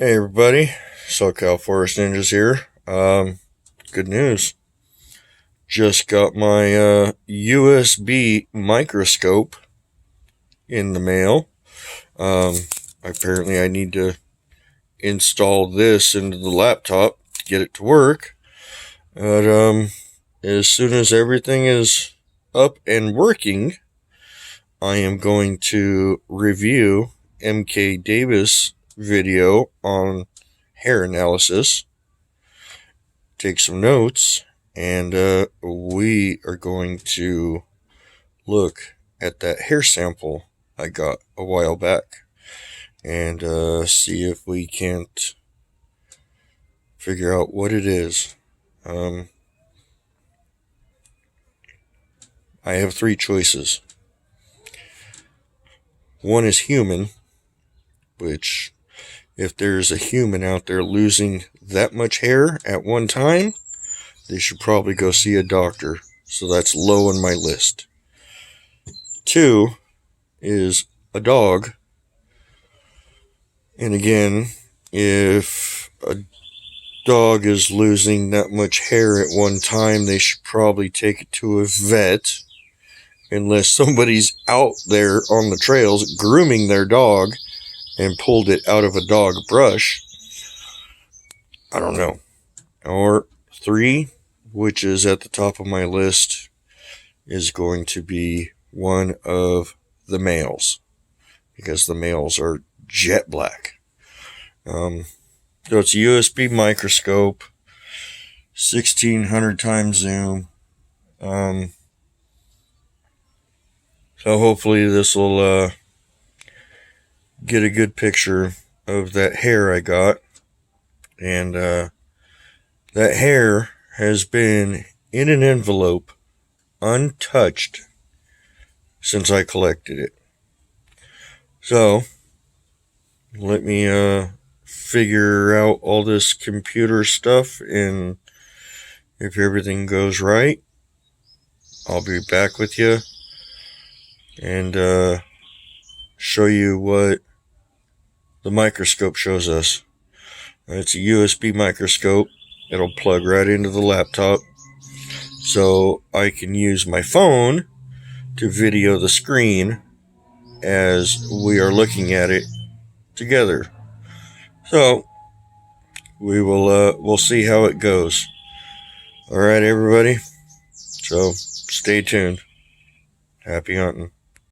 Hey everybody, SoCal Forest Ninjas here. Good news. Just got my USB microscope in the mail. Apparently I need to install this into the laptop to get it to work. But as soon as everything is up and working, I am going to review MK Davis video on hair analysis, take some notes, and we are going to look at that hair sample I got a while back and see if we can't figure out what it is. I have three choices. One is human, which if there's a human out there losing that much hair at one time, they should probably go see a doctor. So that's low on my list. Two is a dog. And again, if a dog is losing that much hair at one time, they should probably take it to a vet. Unless somebody's out there on the trails grooming their dog and pulled it out of a dog brush. I don't know. Or three, which is at the top of my list, is going to be one of the males, because the males are jet black. So it's a USB microscope, 1600 times zoom. So hopefully this will get a good picture of that hair I got. And that hair has been in an envelope, untouched, since I collected it. So let me figure out all this computer stuff, and if everything goes right, I'll be back with you and show you what the microscope shows us. It's a USB microscope. It'll plug right into the laptop, so I can use my phone to video the screen as we are looking at it together. So we'll see how it goes. All right, everybody. So stay tuned. Happy hunting.